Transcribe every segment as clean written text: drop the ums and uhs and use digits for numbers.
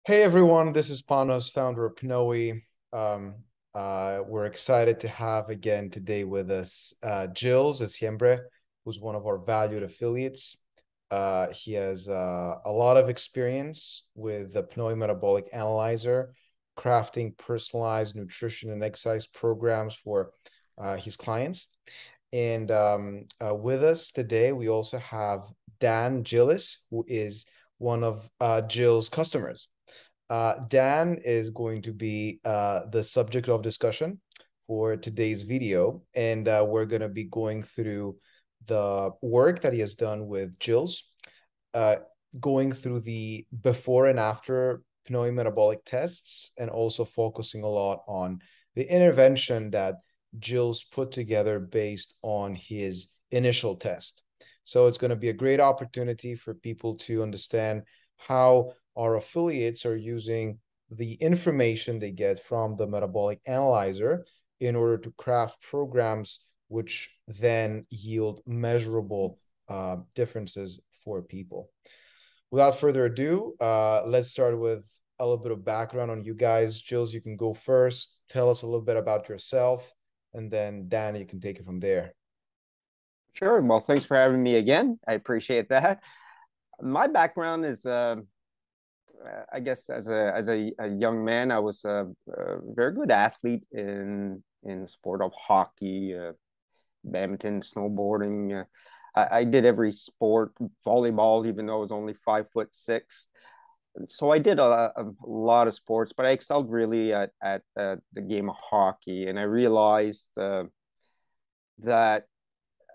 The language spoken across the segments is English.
Hey everyone, this is Panos, founder of PNOE. We're excited to have again today with us Gilles Essiembre, who's one of our valued affiliates. He has a lot of experience with the PNOE Metabolic Analyzer, crafting personalized nutrition and exercise programs for his clients. And with us today, we also have Dan Gilles, who is one of Gilles' customers. Dan is going to be the subject of discussion for today's video, and we're going to be going through the work that he has done with Gilles, uh, going through the before and after PNOE metabolic tests, and also focusing a lot on the intervention that Gilles put together based on his initial test. So it's going to be a great opportunity for people to understand how our affiliates are using the information they get from the metabolic analyzer in order to craft programs which then yield measurable differences for people. Without further ado, let's start with a little bit of background on you guys. Gilles, you can go first. Tell us a little bit about yourself, and then Dan, you can take it from there. Sure. Well, thanks for having me again. I appreciate that. My background is, I guess, as a young man, I was a very good athlete in the sport of hockey, badminton, snowboarding. I did every sport, volleyball, even though I was only 5'6". So I did a lot of sports, but I excelled really at the game of hockey, and I realized that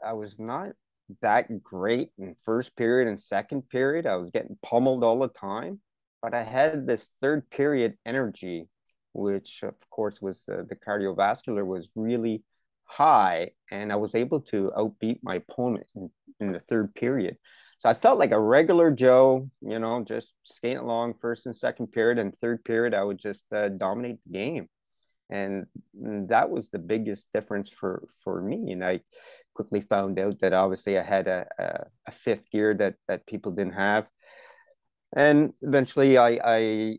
I was not that great in first period and second period. I was getting pummeled all the time, but I had this third period energy, which of course was the cardiovascular was really high, and I was able to outbeat my opponent in the third period. So I felt like a regular Joe, just skating along first and second period, and third period I would just dominate the game, and that was the biggest difference for me. And I quickly found out that obviously I had a fifth gear that people didn't have. And eventually I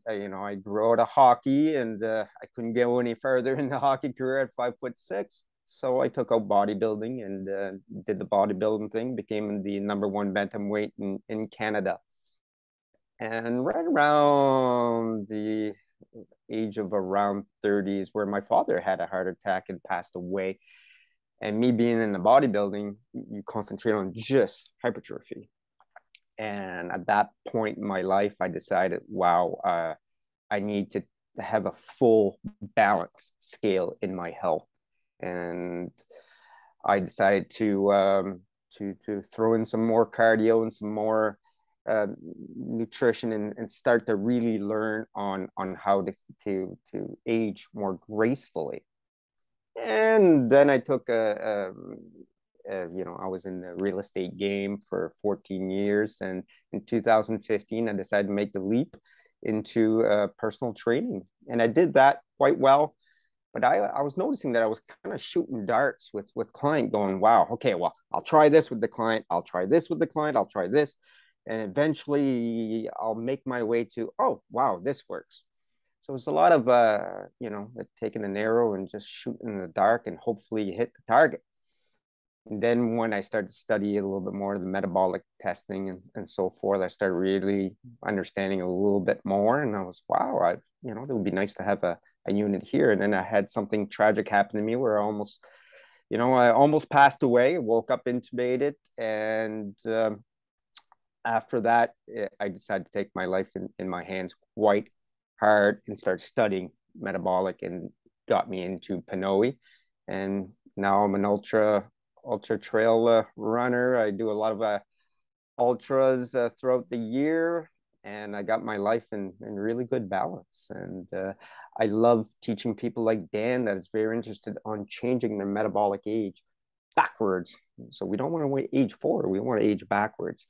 grew out of hockey, and I couldn't go any further in the hockey career at 5'6". So I took out bodybuilding and did the bodybuilding thing, became the number one bantamweight in Canada. And right around the age of around 30 is where my father had a heart attack and passed away. And me being in the bodybuilding, you concentrate on just hypertrophy. And at that point in my life, I decided, wow, I need to have a full balance scale in my health. And I decided to throw in some more cardio and some more uh, nutrition, and start to really learn on how to age more gracefully. And then I took I was in the real estate game for 14 years. And in 2015, I decided to make the leap into personal training. And I did that quite well. But I was noticing that I was kind of shooting darts with client going, wow, okay, well, I'll try this with the client. I'll try this with the client. I'll try this. And eventually I'll make my way to, oh, wow, this works. So it's a lot of taking an arrow and just shooting in the dark and hopefully you hit the target. And then when I started to study a little bit more of the metabolic testing and so forth, I started really understanding a little bit more. And I was, wow, it would be nice to have a unit here. And then I had something tragic happen to me where I almost passed away, woke up intubated. And after that, I decided to take my life in my hands quite hard and start studying metabolic, and got me into PNOE. And now I'm an ultra trail runner. I do a lot of ultras throughout the year, and I got my life in really good balance. And I love teaching people like Dan that is very interested on changing their metabolic age backwards. So we don't want to age forward, we want to age backwards.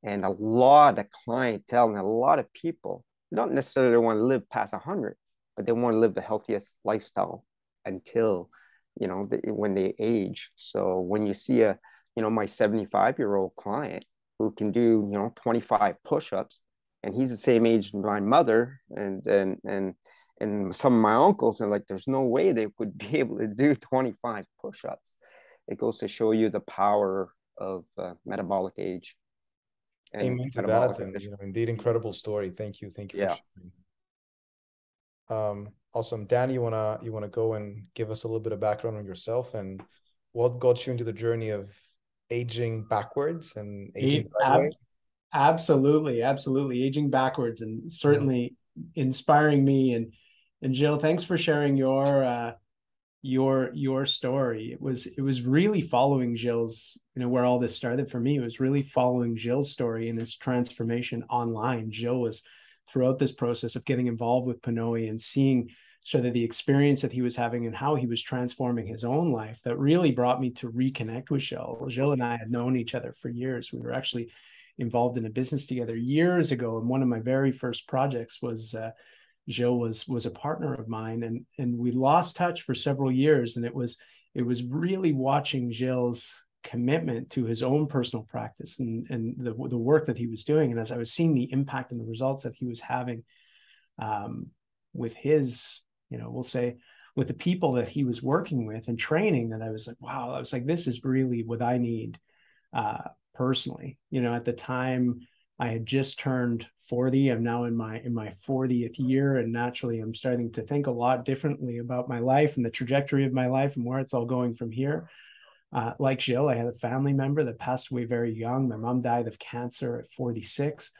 And a lot of clientele and a lot of people don't necessarily want to live past 100, but they want to live the healthiest lifestyle until, when they age. So when you see my 75-year-old client who can do, 25 push-ups, and he's the same age as my mother and some of my uncles, and like there's no way they would be able to do 25 push-ups. It goes to show you the power of metabolic age and Amen to metabolic that. And efficiency. indeed, incredible story. Thank you. Thank you for Yeah. sharing. Awesome. Dan, you wanna go and give us a little bit of background on yourself and what got you into the journey of aging backwards and aging the right way? Absolutely, absolutely. Aging backwards and Mhm. certainly inspiring me. And Jill, thanks for sharing your story. It was really following Gilles, where all this started for me. It was really following Gilles' story and his transformation online. Gilles was throughout this process of getting involved with PNOE and seeing sort of the experience that he was having and how he was transforming his own life that really brought me to reconnect with Gilles. Gilles and I had known each other for years. We were actually involved in a business together years ago, and one of my very first projects was Gilles was a partner of mine, and we lost touch for several years. And it was really watching Gilles' commitment to his own personal practice and the work that he was doing. And as I was seeing the impact and the results that he was having with his, we'll say, with the people that he was working with and training, that I was like, wow, I was like, this is really what I need personally. At the time, I had just turned 40. I'm now in my 40th year, and naturally, I'm starting to think a lot differently about my life and the trajectory of my life and where it's all going from here. Like Gilles, I had a family member that passed away very young. My mom died of cancer at 46.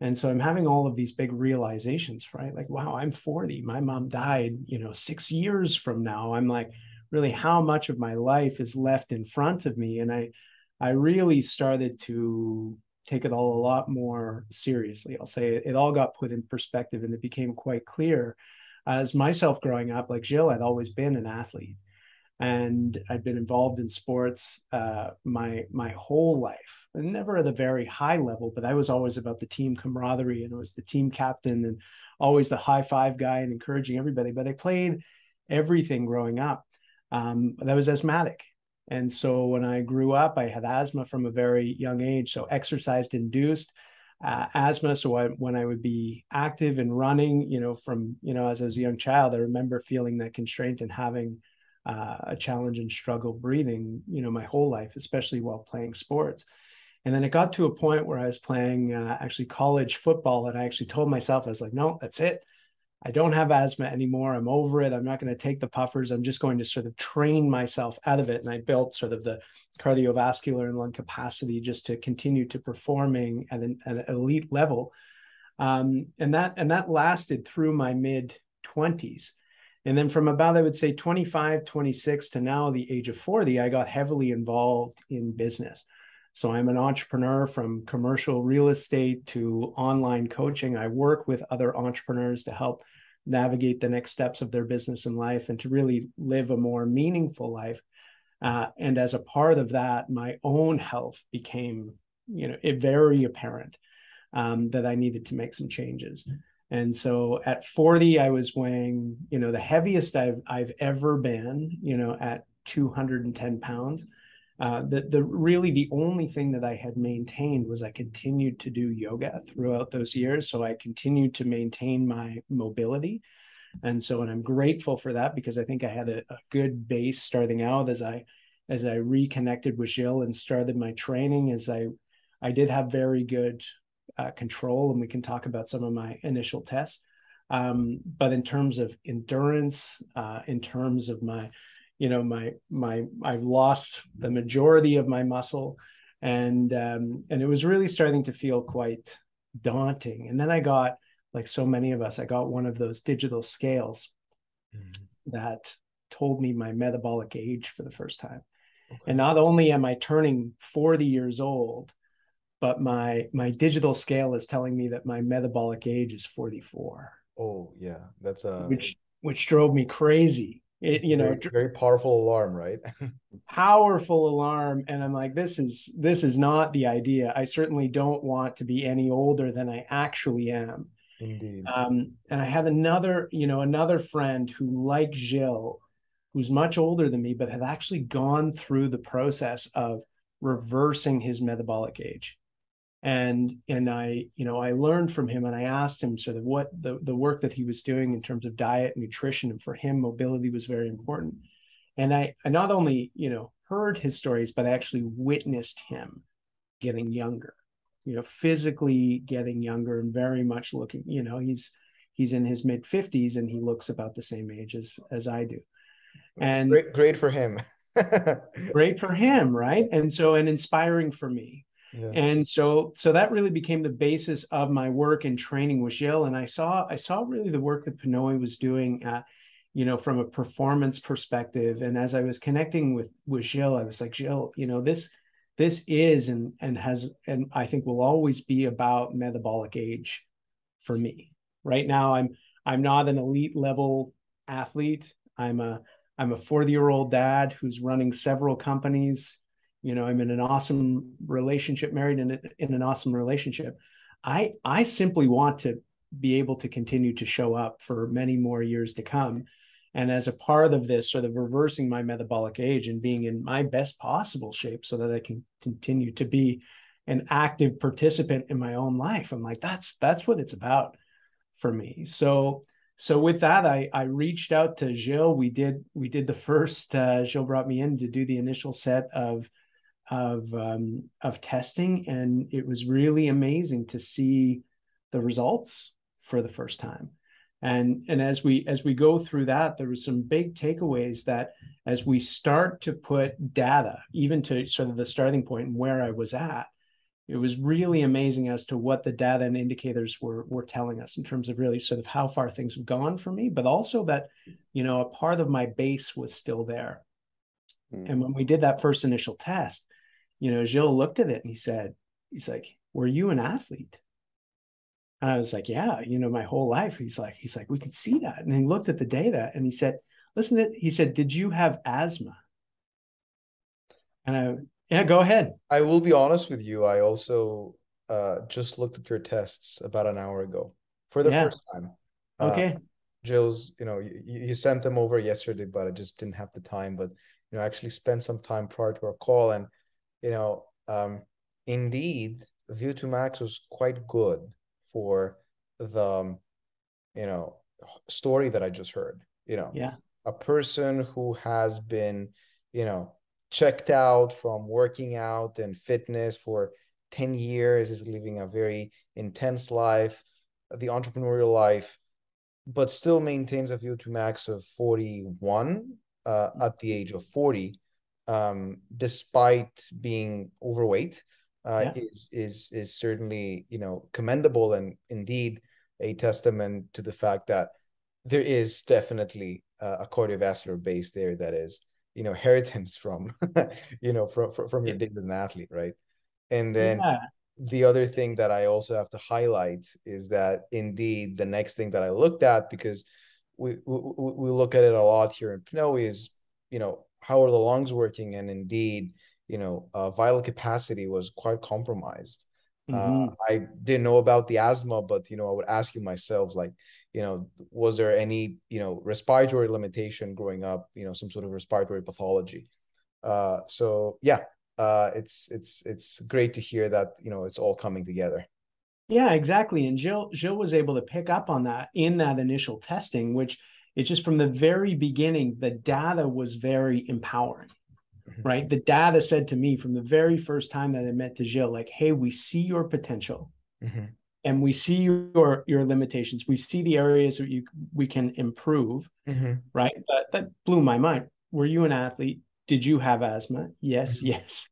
And so I'm having all of these big realizations, right? Like, wow, I'm 40. My mom died, 6 years from now. I'm like, really, how much of my life is left in front of me? And I really started to take it all a lot more seriously. I'll say it all got put in perspective, and it became quite clear as myself growing up, like Gilles, I'd always been an athlete, and I'd been involved in sports my whole life, and never at a very high level, but I was always about the team camaraderie, and I was the team captain and always the high five guy and encouraging everybody. But I played everything growing up. But I was asthmatic. And so when I grew up, I had asthma from a very young age. So exercise induced asthma. So when I would be active and running, as I was a young child, I remember feeling that constraint and having a challenge and struggle breathing, my whole life, especially while playing sports. And then it got to a point where I was playing actually college football, and I actually told myself, I was like, no, that's it. I don't have asthma anymore. I'm over it. I'm not going to take the puffers. I'm just going to sort of train myself out of it. And I built sort of the cardiovascular and lung capacity just to continue to performing at an elite level. And that lasted through my mid 20s. And then from about, I would say 25, 26 to now the age of 40, I got heavily involved in business. So I'm an entrepreneur, from commercial real estate to online coaching. I work with other entrepreneurs to help navigate the next steps of their business and life and to really live a more meaningful life. And as a part of that, my own health became, very apparent that I needed to make some changes. And so at 40, I was weighing, the heaviest I've ever been, at 210 pounds. The only thing that I had maintained was I continued to do yoga throughout those years. So I continued to maintain my mobility. And so, and I'm grateful for that, because I think I had a good base starting out as I reconnected with Gilles and started my training. As I did have very good control, and we can talk about some of my initial tests. But in terms of endurance, in terms of I've lost the majority of my muscle, and it was really starting to feel quite daunting. And then I got, like so many of us, I got one of those digital scales that told me my metabolic age for the first time. Okay. And not only am I turning 40 years old, but my digital scale is telling me that my metabolic age is 44. Oh yeah, that's a which drove me crazy. very, very powerful alarm, right? Powerful alarm. And I'm like, this is not the idea. I certainly don't want to be any older than I actually am. Indeed. And I had another friend who, like Gilles, who's much older than me, but had actually gone through the process of reversing his metabolic age. And I, I learned from him, and I asked him sort of what the work that he was doing in terms of diet, nutrition, and for him, mobility was very important. And I not only, heard his stories, but I actually witnessed him getting younger, physically getting younger and very much looking, he's in his mid 50s and he looks about the same age as I do. And great for him. great for him, right? And inspiring for me. Yeah. And so that really became the basis of my work and training with Gilles. And I saw really the work that PNOΗ was doing at, from a performance perspective. And as I was connecting with Gilles, I was like, Gilles, this is and I think will always be about metabolic age for me. Right now, I'm not an elite level athlete. I'm a 40-year-old dad who's running several companies. I'm in an awesome relationship, married in an awesome relationship. I simply want to be able to continue to show up for many more years to come. And as a part of this, sort of reversing my metabolic age and being in my best possible shape so that I can continue to be an active participant in my own life. I'm like, that's what it's about for me. So with that, I reached out to Gilles. We did the first, Gilles brought me in to do the initial set of testing. And it was really amazing to see the results for the first time. And as we go through that, there was some big takeaways that as we start to put data, even to sort of the starting point and where I was at, it was really amazing as to what the data and indicators were telling us in terms of really sort of how far things have gone for me, but also that, a part of my base was still there. And when we did that first initial test, Gilles looked at it and he's like, were you an athlete? And I was like, yeah, my whole life. He's like, we can see that. And he looked at the data and he said, listen, he said, did you have asthma? And yeah, go ahead. I will be honest with you. I also just looked at your tests about an hour ago for the first time. Okay. Gilles, you sent them over yesterday, but I just didn't have the time. But I actually spent some time prior to our call, and indeed, Vo2 Max was quite good for the story that I just heard. Yeah. A person who has been checked out from working out and fitness for 10 years, is living a very intense life, the entrepreneurial life, but still maintains a Vo2 Max of 41 at the age of 40, despite being overweight, is certainly commendable, and indeed a testament to the fact that there is definitely a cardiovascular base there that is inheritance from from your days as an athlete, right? And then the other thing that I also have to highlight is that indeed the next thing that I looked at, because we look at it a lot here in PNOE, is how are the lungs working, and indeed vital capacity was quite compromised. I didn't know about the asthma, but I would ask you myself, like, was there any respiratory limitation growing up, some sort of respiratory pathology? So yeah, it's great to hear that it's all coming together. Yeah, exactly. And Gilles was able to pick up on that in that initial testing, which it's just from the very beginning, the data was very empowering, right? The data said to me from the very first time that I met to Gilles, like, hey, we see your potential. And we see your limitations. We see the areas that we can improve, right? That blew my mind. Were you an athlete? Did you have asthma? Yes, yes,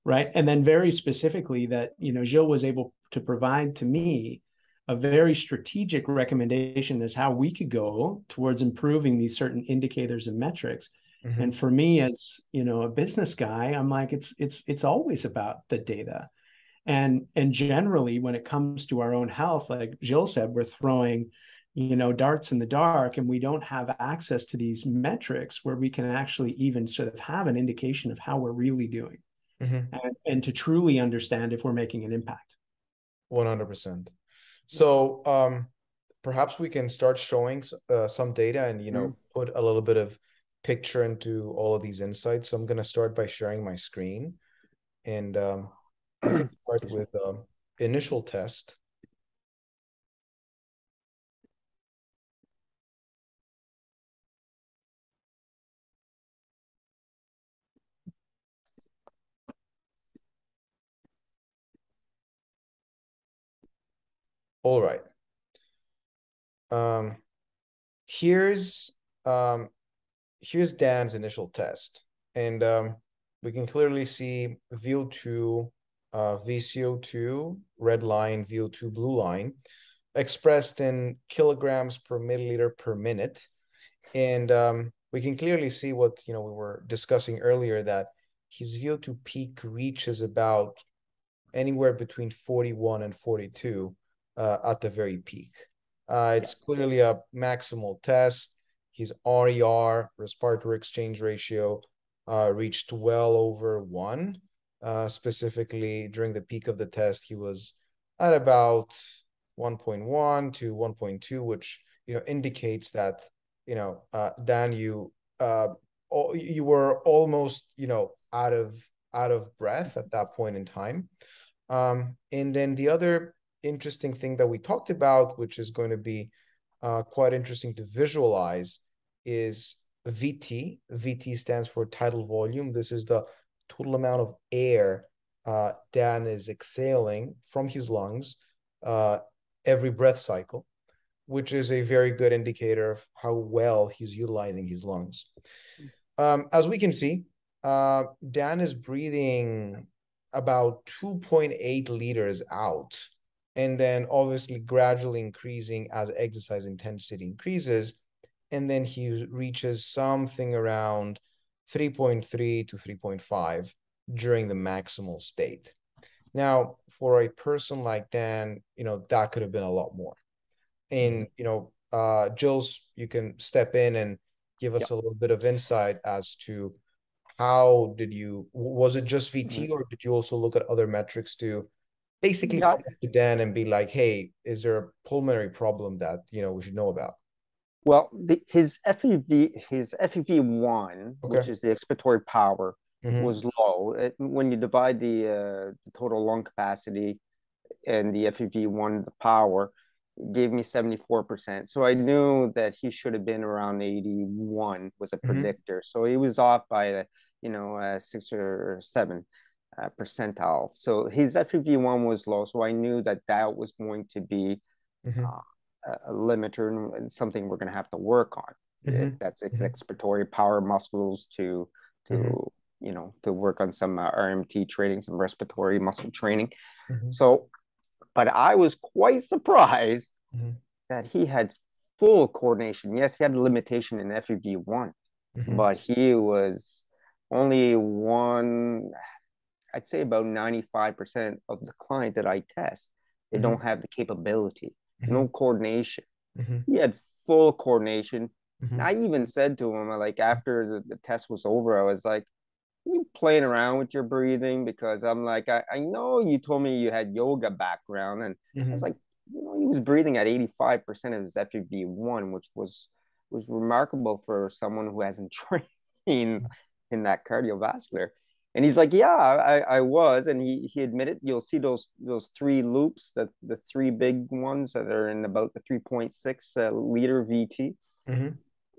right. And then very specifically that Gilles was able to provide to me a very strategic recommendation as how we could go towards improving these certain indicators and metrics. And for me, as a business guy, I'm like, it's always about the data. And generally, when it comes to our own health, like Gilles said, we're throwing, darts in the dark, and we don't have access to these metrics where we can actually even sort of have an indication of how we're really doing, and to truly understand if we're making an impact. 100%. So perhaps we can start showing some data and put a little bit of picture into all of these insights. So I'm going to start by sharing my screen, and we can start with initial test. All right. Here's Dan's initial test, and we can clearly see VO2, VCO2, red line, VO2, blue line, expressed in kilograms per milliliter per minute. And we can clearly see what, we were discussing earlier, that his VO2 peak reaches about anywhere between 41 and 42 at the very peak. It's clearly a maximal test. His RER, respiratory exchange ratio, reached well over 1. Specifically, during the peak of the test, he was at about 1.1 to 1.2, which indicates that Dan, you were almost out of breath at that point in time. And then the other interesting thing that we talked about, which is going to be quite interesting to visualize, is VT. VT stands for tidal volume. This is the total amount of air Dan is exhaling from his lungs every breath cycle, which is a very good indicator of how well he's utilizing his lungs. As we can see, Dan is breathing about 2.8 liters out, and then obviously gradually increasing as exercise intensity increases, and then he reaches something around 3.3 to 3.5 during the maximal state. Now, for a person like Dan, that could have been a lot more. And, Gilles, you can step in and give us a little bit of insight as to how was it just VT, or did you also look at other metrics to basically point to Dan and be like, hey, is there a pulmonary problem that, we should know about? Well, his FEV1, which is the expiratory power, was low. When you divide the total lung capacity and the FEV1, the power, gave me 74%. So I knew that he should have been around 81 was a predictor. So he was off by 6 or 7 percentile. So his FEV1 was low. So I knew that was going to be a limiter and something we're going to have to work on. That's expiratory power muscles to work on some RMT training, some respiratory muscle training. So, but I was quite surprised that he had full coordination. Yes, he had a limitation in FEV1, but he was only I'd say about 95% of the client that I test, they don't have the capability, no coordination. He had full coordination. And I even said to him, like, after the test was over, I was like, you playing around with your breathing? Because I'm like, I know you told me you had yoga background. And I was like, he was breathing at 85% of his FEV1, which was remarkable for someone who hasn't trained in that cardiovascular. And he's like, yeah, I was. And he admitted, you'll see those 3 loops, the 3 big ones that are in about the 3.6 liter VT.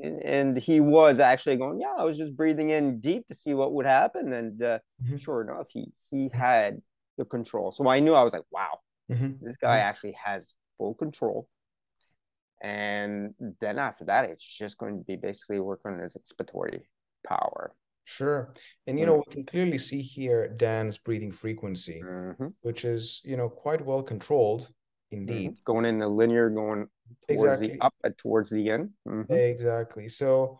And he was actually going, yeah, I was just breathing in deep to see what would happen. And sure enough, he had the control. So I knew, I was like, wow, this guy actually has full control. And then after that, it's just going to be basically working on his expiratory power. Sure. And, we can clearly see here Dan's breathing frequency, which is, quite well controlled indeed. Going in the linear, going towards the up towards the end. Exactly. So,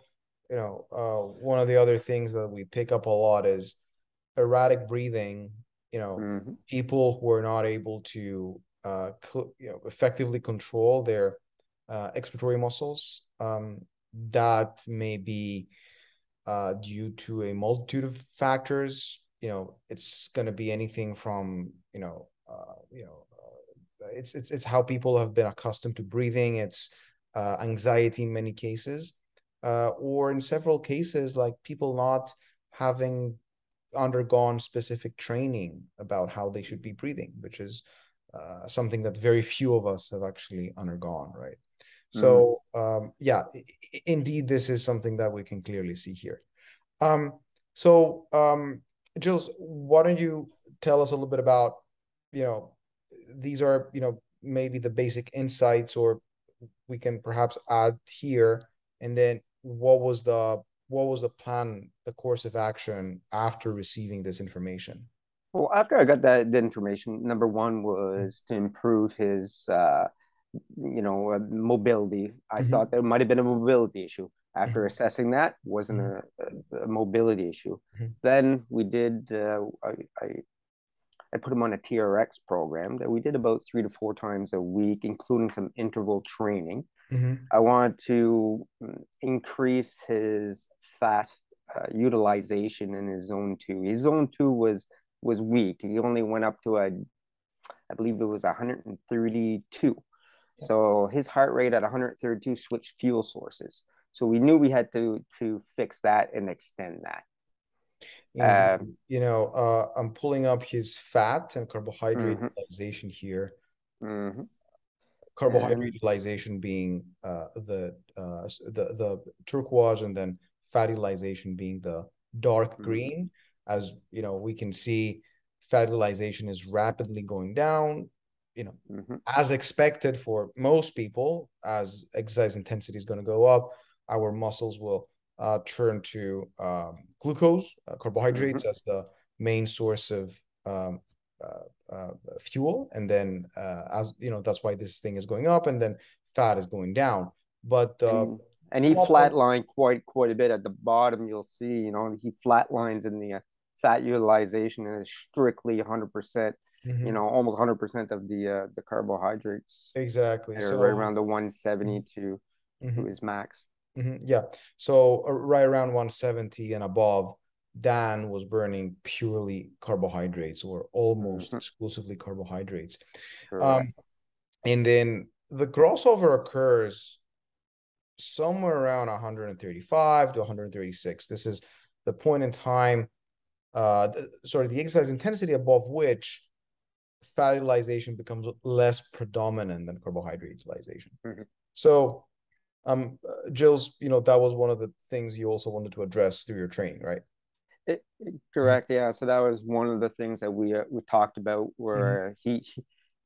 one of the other things that we pick up a lot is erratic breathing. People who are not able to, effectively control their expiratory muscles, that may be due to a multitude of factors. It's going to be anything from, it's how people have been accustomed to breathing. It's anxiety in many cases, or in several cases, like people not having undergone specific training about how they should be breathing, which is something that very few of us have actually undergone, right? Mm. So yeah, indeed, this is something that we can clearly see here. So Gilles, why don't you tell us a little bit about, you know, these are, you know, maybe the basic insights, or we can perhaps add here, and then what was the plan, the course of action after receiving this information? Well, after I got the information, number one was to improve his, mobility. I Mm-hmm. thought there might have been a mobility issue. After Mm-hmm. assessing that, wasn't a mobility issue. Mm-hmm. Then we did. I put him on a TRX program that we did about 3 to 4 times a week, including some interval training. Mm-hmm. I wanted to increase his fat utilization in his zone 2. His zone 2 was weak. He only went up to I believe it was 132. Yeah. So his heart rate at 132 switched fuel sources. So we knew we had to fix that and extend that. Indeed. You know, I'm pulling up his fat and carbohydrate Mhm, utilization here. mhm. Carbohydrate And utilization being the turquoise, and then fat utilization being the dark mhm, green. As you know, we can see fat utilization is rapidly going down, you know, mhm, as expected for most people. As exercise intensity is going to go up, our muscles will turn to glucose, carbohydrates, mhm. as the main source of um, uh, fuel, and then as you know, that's why this thing is going up, and then fat is going down. But And he problem. flatlined quite a bit at the bottom. You'll see, he flatlines in the fat utilization and is strictly 100%. Mhm. Almost 100% of the carbohydrates. Exactly. They're right So around the 170 mhm. to Mhm. his max. Mhm. Yeah. So right around 170 and above, Dan was burning purely carbohydrates, or almost Mhm. exclusively carbohydrates. Correct. Um, and then the crossover occurs somewhere around 135 to 136. This is the point in time, the exercise intensity above which fat utilization becomes less predominant than carbohydrate utilization. Mhm. So, Gilles, you know, that was one of the things you also wanted to address through your training, right? Mhm. Correct. Yeah. So that was one of the things that we talked about. Mhm. Where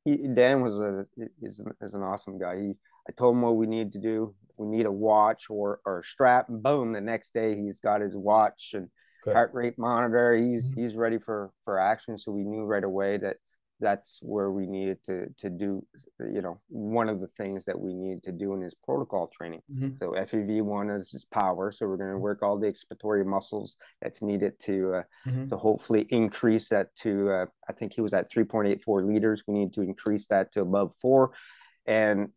Dan is an awesome guy. I told him what we need to do. We need a watch or a strap. And boom! The next day he's got his watch and Good. heart rate monitor. Mhm. He's ready for action. So we knew right away that that's where we needed to do. One of the things that we needed to do in his protocol training. Mhm. So FEV1 is just power. So we're going to work all the expiratory muscles that's needed Mhm. to hopefully increase that to, I think he was at 3.84 liters. We need to increase that to above 4. And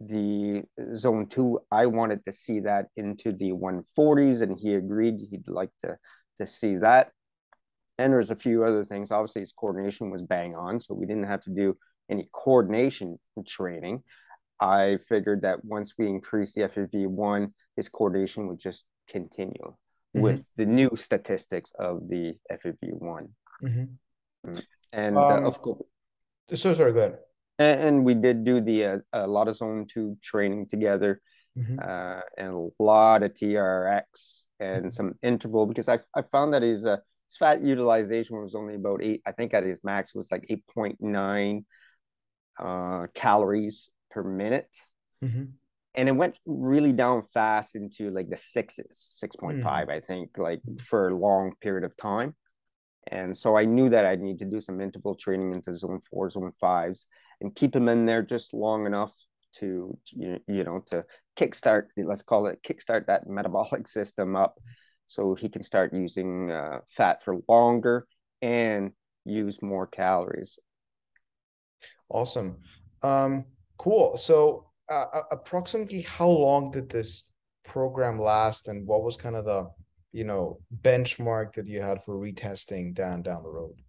the zone 2, I wanted to see that into the 140s, and he agreed he'd like to see that. And there's a few other things. Obviously, his coordination was bang on, so we didn't have to do any coordination training. I figured that once we increase the FEV1, his coordination would just continue Mhm. with the new statistics of the FEV1. Mhm. And Um, of course, so sorry, go ahead. and we did do the a lot of zone 2 training together, Mhm. and a lot of TRX and Mhm. some interval, because I found that his fat utilization was only about 8. I think at his max was like 8.9 calories per minute. Mhm. And it went really down fast into like the sixes, Mhm. 6.5, I think, like for a long period of time. And so I knew that I'd need to do some interval training into zone 4, zone 5s, and keep him in there just long enough to kickstart, let's call it kickstart that metabolic system up, so he can start using fat for longer and use more calories. Awesome. Cool. So, approximately how long did this program last, and what was kind of the, you know, benchmark that you had for retesting down the road?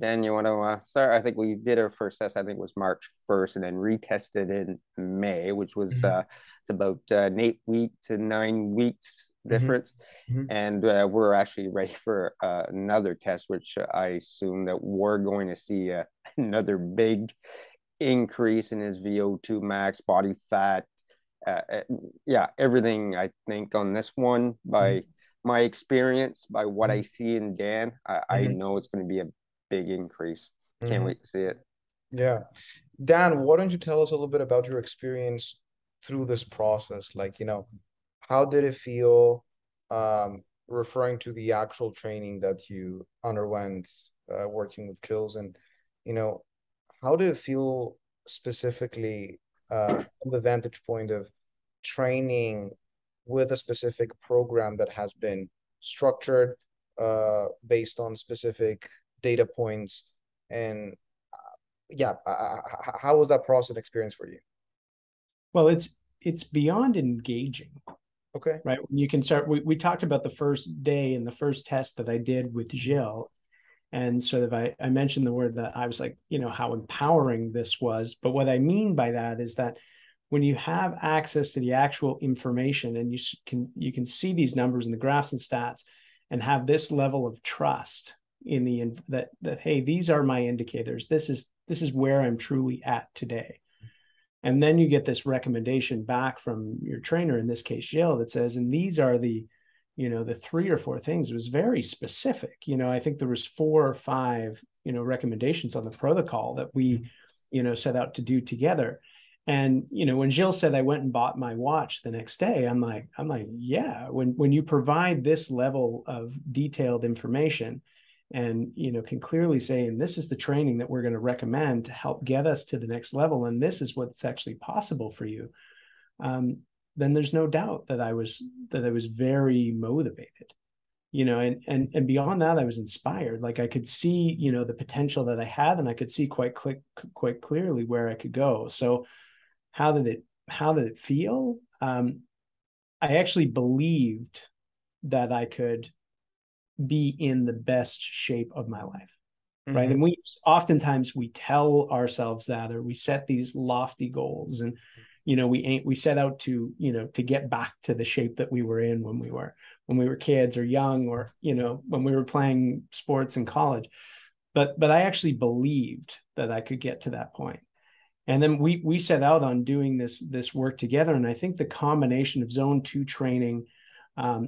Then you want to start? I think we did our first test. I think it was March 1st, and then retested in May, which was Mhm. it's about an 8 week to 9 weeks difference. Mm-hmm. And we're actually ready for another test, which I assume that we're going to see another big increase in his VO2 max, body fat, yeah, everything. I think on this one, by my experience, by what I see in Dan, I know it's going to be a big increase. Can't wait to see it. Yeah. Dan, why don't you tell us a little bit about your experience through this process? Like, how did it feel, referring to the actual training that you underwent, working with Gilles, and, how did it feel specifically, from the vantage point of training with a specific program that has been structured, based on specific data points, and yeah, how was that process experience for you? Well, it's beyond engaging, Okay. right? When you can start, we talked about the first day and the first test that I did with Gilles, and sort of I mentioned the word that I was like, how empowering this was. But what I mean by that is that when you have access to the actual information and you can see these numbers and the graphs and stats, and have this level of trust in that hey, these are my indicators. This is where I'm truly at today. And then you get this recommendation back from your trainer, in this case Gilles, that says, and these are the 3 or 4 things. It was very specific. I think there was 4 or 5 recommendations on the protocol that we set out to do together. And when Gilles said I went and bought my watch the next day, I'm like, yeah, when you provide this level of detailed information and can clearly say, and this is the training that we're going to recommend to help get us to the next level, and this is what's actually possible for you, then there's no doubt that I was very motivated, and beyond that, I was inspired. Like I could see, the potential that I had, and I could see quite clearly where I could go. So how did it feel? I actually believed that I could be in the best shape of my life. Right. And oftentimes we tell ourselves that, or we set these lofty goals, and we set out to to get back to the shape that we were in when we were kids or young, or when we were playing sports in college. But I actually believed that I could get to that point. And then we set out on doing this work together. And I think the combination of zone 2 training,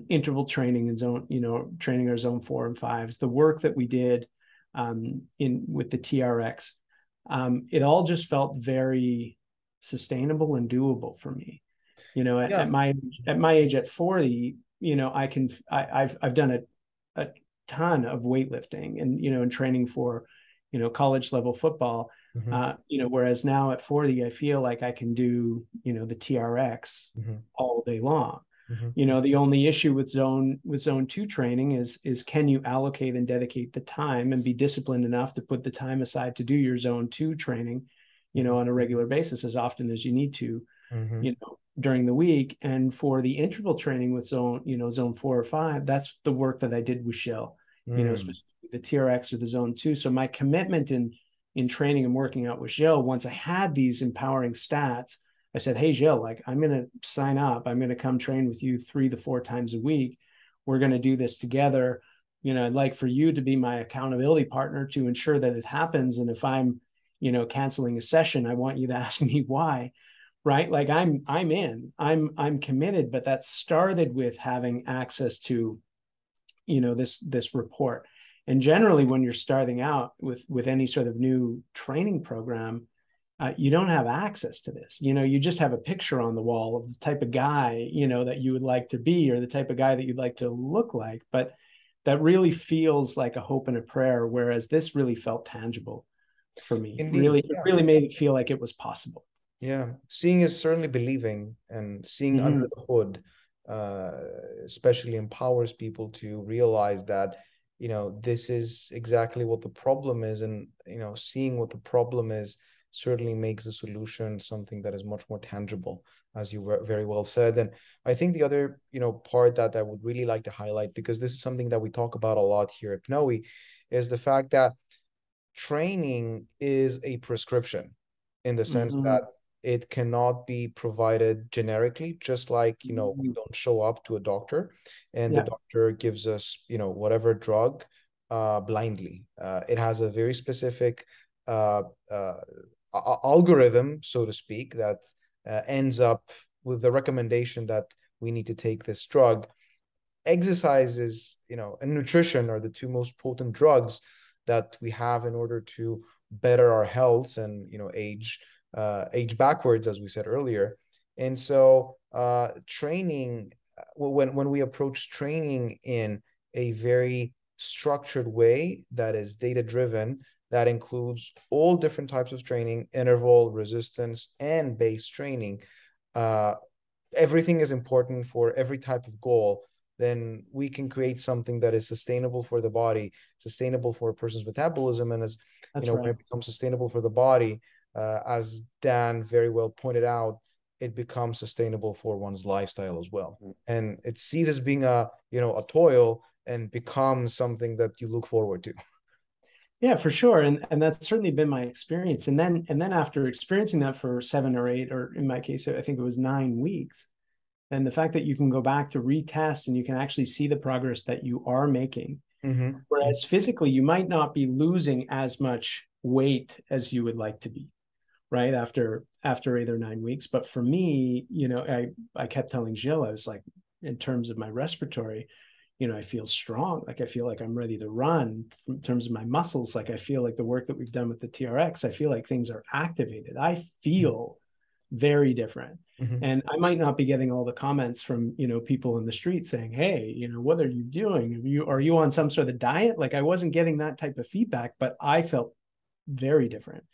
interval training, and training our zone 4 and 5s, the work that we did with the TRX, it all just felt very sustainable and doable for me. At my age, at 40, I've done a ton of weightlifting and training for college level football. Whereas now at 40, I feel like I can do the TRX all day long. The only issue with zone 2 training is can you allocate and dedicate the time and be disciplined enough to put the time aside to do your zone 2 training, on a regular basis, as often as you need to, during the week. And for the interval training with zone 4 or 5, that's the work that I did with Gilles, specifically the TRX or the zone 2. So my commitment in training and working out with Gilles, once I had these empowering stats, I said, hey, Gilles, like, I'm going to sign up. I'm going to come train with you 3 to 4 times a week. We're going to do this together. I'd like for you to be my accountability partner to ensure that it happens. And if I'm, canceling a session, I want you to ask me why, right? Like I'm in, I'm committed, but that started with having access to, this report. And generally when you're starting out with any sort of new training program, you don't have access to this. You just have a picture on the wall of the type of guy, that you would like to be, or the type of guy that you'd like to look like. But that really feels like a hope and a prayer, whereas this really felt tangible for me. Indeed, It really made it feel like it was possible. Yeah, seeing is certainly believing, and seeing under the hood, especially empowers people to realize that, this is exactly what the problem is, and seeing what the problem is certainly makes the solution something that is much more tangible, as you very well said. And I think the other, part that I would really like to highlight, because this is something that we talk about a lot here at PNOE, is the fact that training is a prescription, in the sense that It cannot be provided generically, just like, we don't show up to a doctor and the doctor gives us, whatever drug blindly. It has a very specific algorithm, so to speak, that ends up with the recommendation that we need to take this drug. Exercises, and nutrition are the two most potent drugs that we have in order to better our health and, age backwards, as we said earlier. And so training, when we approach training in a very structured way that is data driven, that includes all different types of training, interval, resistance, and base training, everything is important for every type of goal, then we can create something that is sustainable for the body, sustainable for a person's metabolism. And as when it becomes sustainable for the body, as Dan very well pointed out, it becomes sustainable for one's lifestyle as well. And it ceases being a toil and becomes something that you look forward to. Yeah, for sure. And that's certainly been my experience. And then after experiencing that for 7 or 8, or in my case, I think it was 9 weeks, and the fact that you can go back to retest and you can actually see the progress that you are making. Whereas physically, you might not be losing as much weight as you would like to be, right? After 8 or 9 weeks. But for me, I kept telling Gilles, I was like, in terms of my respiratory, I feel strong. Like I feel like I'm ready to run. In terms of my muscles, like I feel like the work that we've done with the TRX, I feel like things are activated. I feel very different. And I might not be getting all the comments from, people in the street saying, hey, what are you doing? Are you on some sort of diet? Like I wasn't getting that type of feedback, but I felt very different.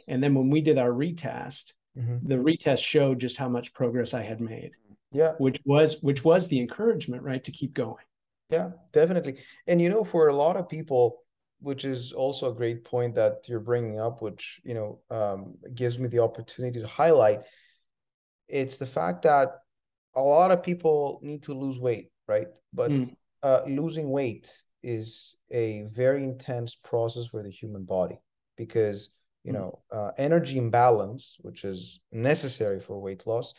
And then when we did our retest, the retest showed just how much progress I had made. Yeah. Which was the encouragement, right, to keep going. Yeah, definitely. And for a lot of people, which is also a great point that you're bringing up, which gives me the opportunity to highlight, it's the fact that a lot of people need to lose weight, right? But losing weight is a very intense process for the human body because energy imbalance, which is necessary for weight loss,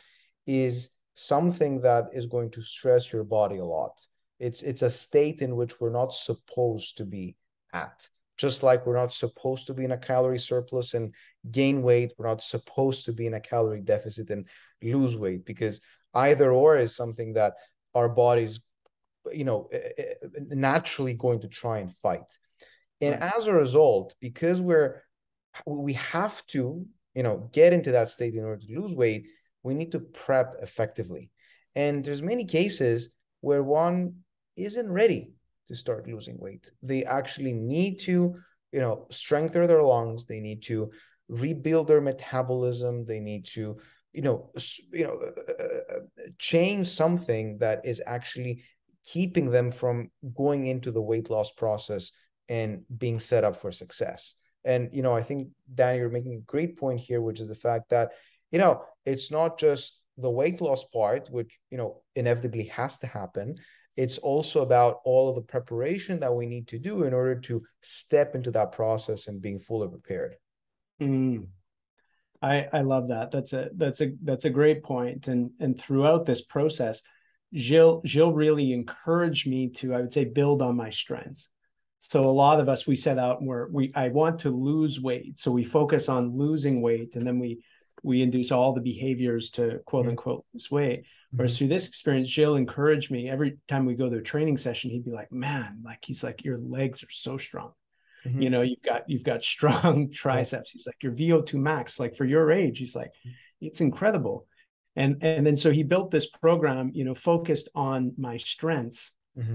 is something that is going to stress your body a lot. It's a state in which we're not supposed to be at. Just like we're not supposed to be in a calorie surplus and gain weight, we're not supposed to be in a calorie deficit and lose weight, because either or is something that our body's naturally going to try and fight. And as a result, because we have to get into that state in order to lose weight, we need to prep effectively. And there's many cases where one isn't ready to start losing weight. They actually need to strengthen their lungs, they need to rebuild their metabolism, they need to change something that is actually keeping them from going into the weight loss process and being set up for success. And I think, Danny, you're making a great point here, which is the fact that it's not just the weight loss part, which inevitably has to happen. It's also about all of the preparation that we need to do in order to step into that process and being fully prepared. I love that. That's a great point. And throughout this process, Gilles really encouraged me to, I would say, build on my strengths. So a lot of us, we set out where I want to lose weight. So we focus on losing weight, and then we induce all the behaviors to quote unquote lose weight. Whereas through this experience, Gilles encouraged me every time we go to a training session, he'd be like, man, like he's like, your legs are so strong. You've got strong triceps. He's like, your VO2 max, like for your age, he's like, it's incredible. And then so he built this program, focused on my strengths,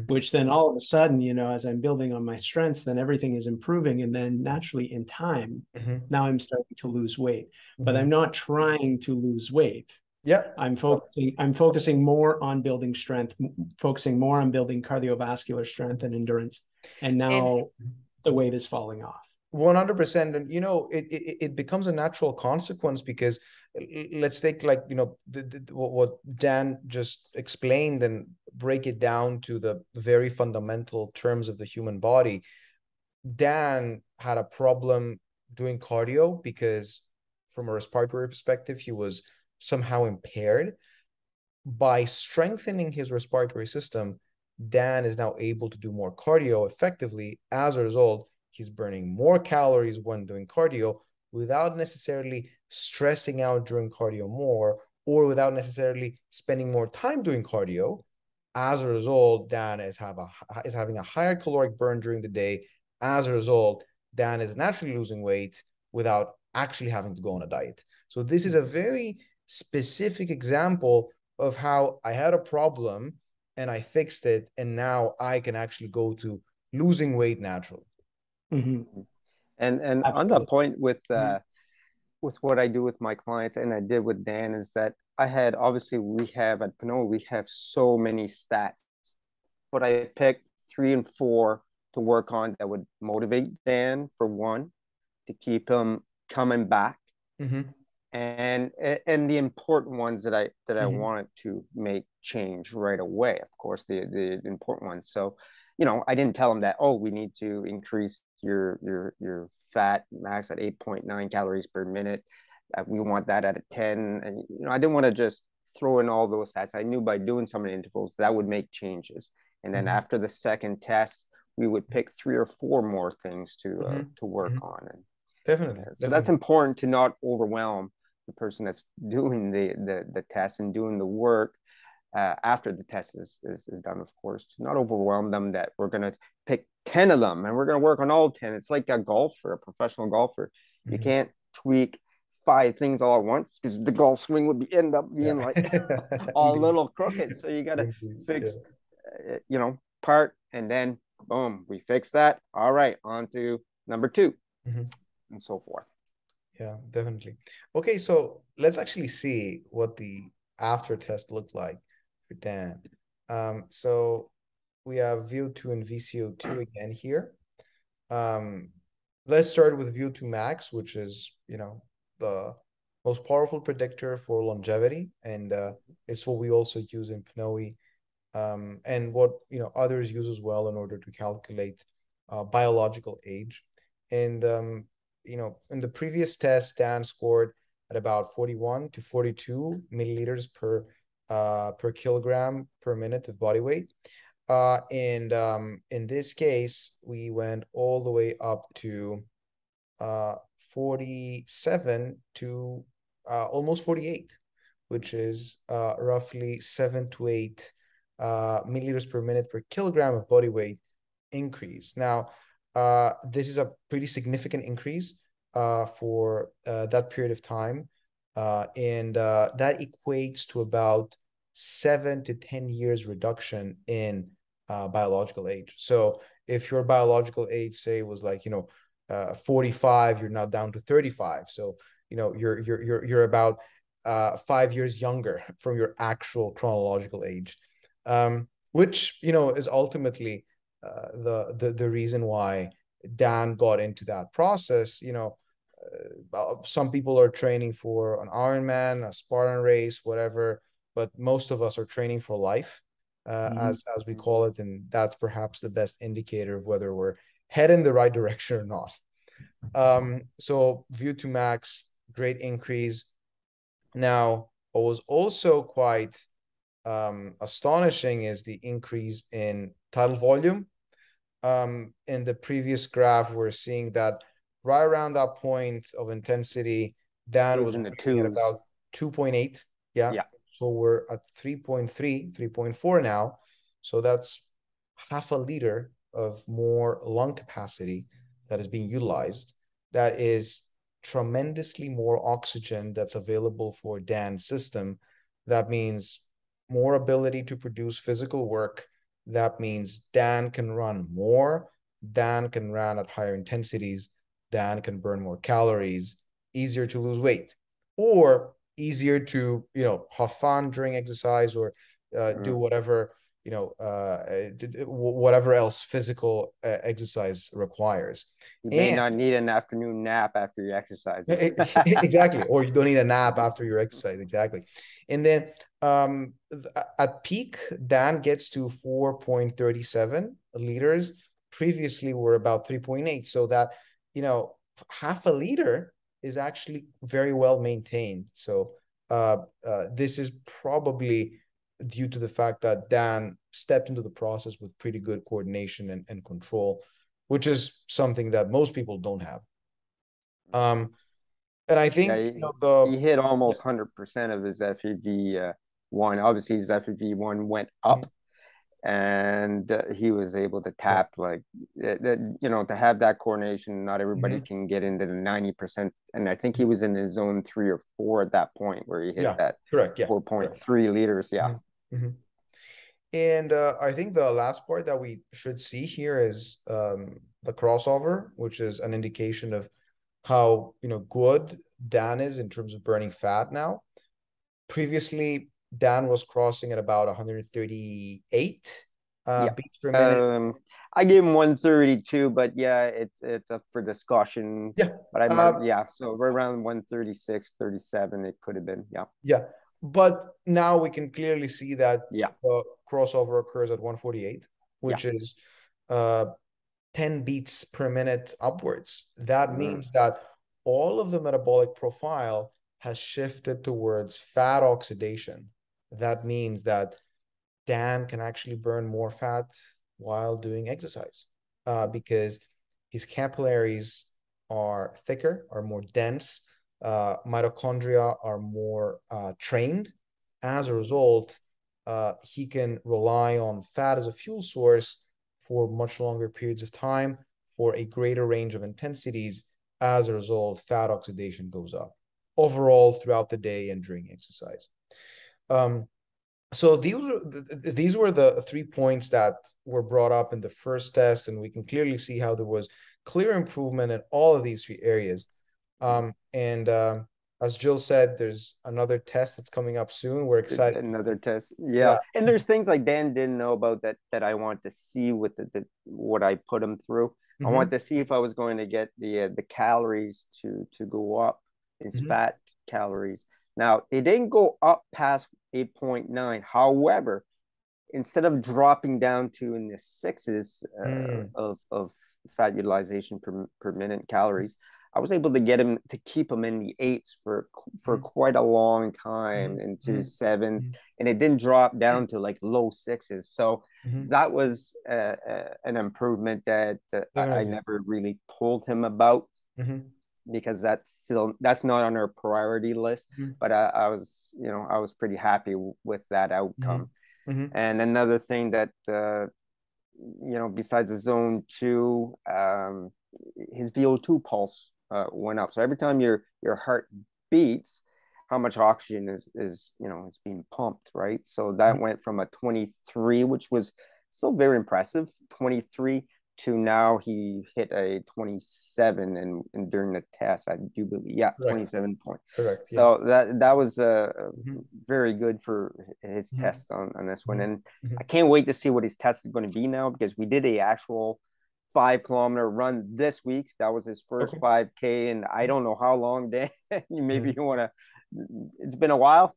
which then all of a sudden, as I'm building on my strengths, then everything is improving. And then naturally in time, now I'm starting to lose weight, but I'm not trying to lose weight. Yeah. I'm focusing more on building strength, focusing more on building cardiovascular strength and endurance. And now the weight is falling off. 100%. And it becomes a natural consequence, because let's take what Dan just explained and break it down to the very fundamental terms of the human body. Dan had a problem doing cardio because from a respiratory perspective, he was somehow impaired. By strengthening his respiratory system, Dan is now able to do more cardio effectively. As a result, he's burning more calories when doing cardio without necessarily stressing out during cardio more, or without necessarily spending more time doing cardio. As a result, Dan is having a higher caloric burn during the day. As a result, Dan is naturally losing weight without actually having to go on a diet. So this is a very specific example of how I had a problem and I fixed it, and now I can actually go to losing weight naturally. Mm-hmm. And on that point with what I do with my clients, and I did with Dan, is that I had, obviously we have at PNOE, we have so many stats, but I picked 3 and 4 to work on that would motivate Dan, for one, to keep him coming back. Mm-hmm. And the important ones that I wanted to make change right away, of course, the important ones. So, I didn't tell him that, oh, we need to increase your fat max at 8.9 calories per minute. We want that at a 10. And, I didn't want to just throw in all those stats. I knew by doing some of the intervals that would make changes. And then after the second test, we would pick 3 or 4 more things to work on. And definitely. So that's important, to not overwhelm the person that's doing the test and doing the work after the test is done, of course, to not overwhelm them that we're going to pick 10 of them and we're going to work on all 10. It's like a golfer, a professional golfer. You can't tweak 5 things all at once, because the golf swing would end up being like all a little crooked. So you got to fix, part, and then boom, we fix that. All right, on to number 2, and so forth. Yeah, definitely. Okay, so let's actually see what the after test looked like for Dan. So we have VO2 and VCO2 again here. Let's start with VO2 max, which is, the most powerful predictor for longevity, and it's what we also use in PNOE, and what others use as well in order to calculate biological age. And in the previous test, Dan scored at about 41 to 42 milliliters per kilogram per minute of body weight. And in this case, we went all the way up to 47 to almost 48, which is roughly 7 to 8 milliliters per minute per kilogram of body weight increase. Now, this is a pretty significant increase for that period of time. And that equates to about 7 to 10 years reduction in biological age. So if your biological age, say, was like 45, you're now down to 35. So you're about 5 years younger from your actual chronological age, which is ultimately the reason why Dan got into that process. Some people are training for an Ironman, a Spartan race, whatever, but most of us are training for life, as we call it, and that's perhaps the best indicator of whether we're heading the right direction or not. So VO2 max, great increase. Now, what was also quite astonishing is the increase in tidal volume. In the previous graph, we're seeing that right around that point of intensity, Dan was working at about 2.8. Yeah. So we're at 3.3, 3.4 now. So that's half a liter of more lung capacity that is being utilized. That is tremendously more oxygen that's available for Dan's system. That means more ability to produce physical work. That means Dan can run more. Dan can run at higher intensities. Dan can burn more calories, easier to lose weight, or easier to, have fun during exercise, or do whatever, whatever else physical exercise requires. You may not need an afternoon nap after you exercise. Exactly. Or you don't need a nap after your exercise. Exactly. And then at peak, Dan gets to 4.37 liters. Previously, we're about 3.8. So that, half a liter is actually very well maintained. So this is probably due to the fact that Dan stepped into the process with pretty good coordination and control, which is something that most people don't have. And I Yeah, think, you know, he hit almost 100% of his FEV1. Obviously, his FEV1 went up, and he was able to tap like to have that coordination. Not everybody can get into the 90%, and I think he was in his zone 3 or 4 at that point where he hit that correct, 4.3 liters. And I think the last part that we should see here is the crossover, which is an indication of how, you know, good Dan is in terms of burning fat now. Previously, Dan was crossing at about 138 beats per minute. I gave him 132, but yeah, it's up for discussion. Yeah. But I might, so around 136, 37, it could have been. Yeah. Yeah. But now we can clearly see that the crossover occurs at 148, which is 10 beats per minute upwards. That means that all of the metabolic profile has shifted towards fat oxidation. That means that Dan can actually burn more fat while doing exercise because his capillaries are thicker, are more dense, mitochondria are more trained. As a result, he can rely on fat as a fuel source for much longer periods of time, for a greater range of intensities. As a result, fat oxidation goes up overall throughout the day and during exercise. So these were the 3 points that were brought up in the first test, and we can clearly see how there was clear improvement in all of these 3 areas. As Jill said, there's another test that's coming up soon. We're excited. Another test. Yeah. And there's things like Dan didn't know about that I want to see with what I put him through. I want to see if I was going to get the calories to go up, his fat calories. Now, it didn't go up past 8.9. However, instead of dropping down to in the 6s of fat utilization per minute calories, I was able to get him to keep him in the 8s for quite a long time, into 7s, and it didn't drop down to like low 6s. So that was an improvement that I never really told him about, because that's not on our priority list. But I was pretty happy with that outcome. And another thing that besides the zone 2, his Vo2 pulse went up. So every time your heart beats, how much oxygen is being pumped, right? So that went from a 23, which was still very impressive, 23, to now he hit a 27, and during the test, I do believe, 27 point. Correct. So that was very good for his test on this one. And I can't wait to see what his test is going to be now, because we did a actual 5-kilometer run this week. That was his first 5K, and I don't know how long, Dan. Maybe you want to. It's been a while.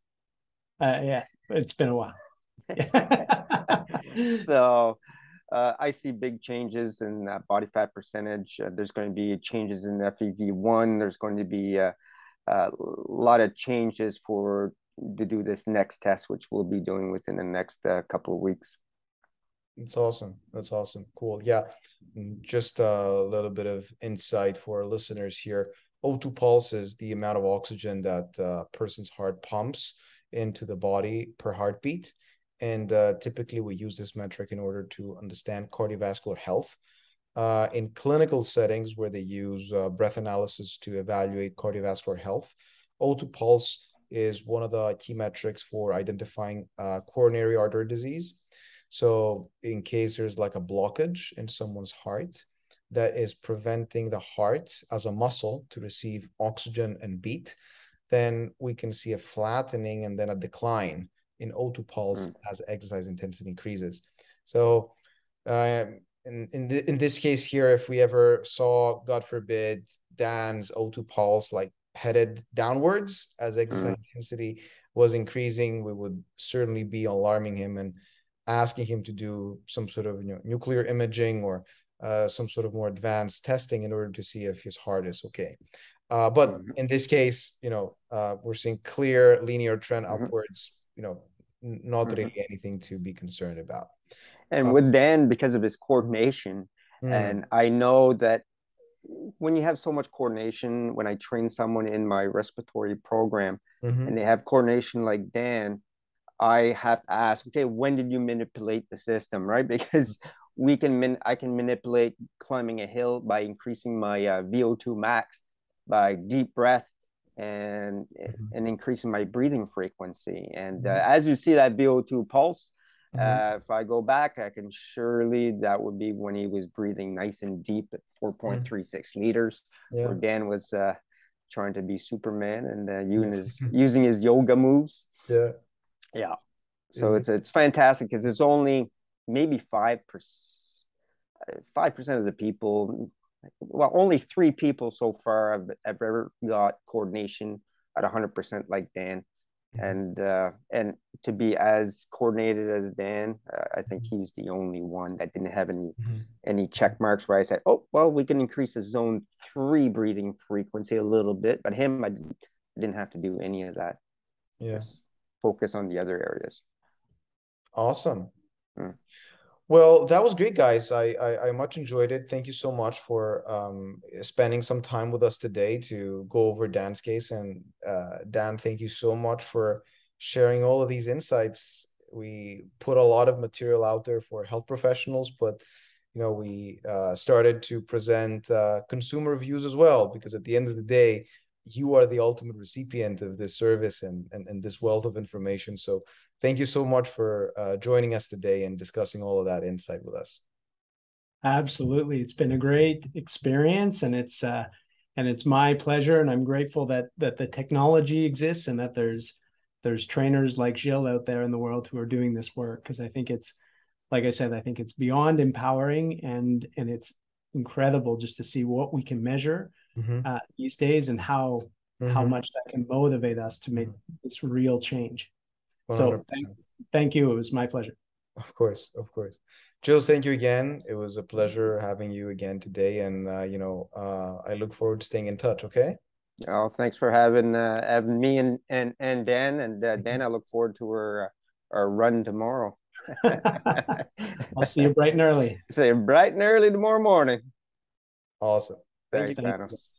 Yeah, it's been a while. So I see big changes in body fat percentage. There's going to be changes in FEV1. There's going to be a lot of changes to do this next test, which we'll be doing within the next couple of weeks. That's awesome. That's awesome. Cool. Yeah. Just a little bit of insight for our listeners here. O2 pulse is the amount of oxygen that a person's heart pumps into the body per heartbeat. And typically we use this metric in order to understand cardiovascular health. In clinical settings where they use breath analysis to evaluate cardiovascular health, O2 pulse is one of the key metrics for identifying coronary artery disease. So in case there's like a blockage in someone's heart that is preventing the heart as a muscle to receive oxygen and beat, then we can see a flattening and then a decline in O2 pulse as exercise intensity increases. So in this case here, if we ever saw, God forbid, Dan's O2 pulse like headed downwards as exercise intensity was increasing, we would certainly be alarming him and asking him to do some sort of nuclear imaging or some sort of more advanced testing in order to see if his heart is okay. But in this case, we're seeing clear linear trend upwards, not really anything to be concerned about. And with Dan, because of his coordination, and I know that when you have so much coordination, when I train someone in my respiratory program and they have coordination like Dan, I have to ask, okay, when did you manipulate the system, right? Because I can manipulate climbing a hill by increasing my VO2 max by deep breath and increasing my breathing frequency. And as you see that VO2 pulse, if I go back, I can surely that would be when he was breathing nice and deep at 4.36 liters, where Dan was trying to be Superman and using his yoga moves. Yeah. So it's fantastic because it's only maybe 5% of the people. Well, only 3 people so far have ever got coordination at 100% like Dan. And to be as coordinated as Dan, I think he's the only one that didn't have any check marks where I said, oh, well, we can increase the zone 3 breathing frequency a little bit, but him, I didn't have to do any of that. Just focus on the other areas. Awesome. Well, that was great, guys. I much enjoyed it. Thank you so much for spending some time with us today to go over Dan's case. And Dan, thank you so much for sharing all of these insights. We put a lot of material out there for health professionals, but we started to present consumer views as well, because at the end of the day, you are the ultimate recipient of this service and this wealth of information. So thank you so much for joining us today and discussing all of that insight with us. Absolutely. It's been a great experience, and it's my pleasure, and I'm grateful that the technology exists and that there's trainers like Gilles out there in the world who are doing this work, because I think it's, like I said, I think it's beyond empowering, and it's incredible just to see what we can measure these days and how much that can motivate us to make this real change. 100%. So thank you. It was my pleasure. Of course. Gilles, thank you again. It was a pleasure having you again today. And, I look forward to staying in touch. Okay. Oh, thanks for having me and Dan. And Dan, I look forward to our run tomorrow. I'll see you bright and early. See you bright and early tomorrow morning. Awesome. Thank you. Thanks.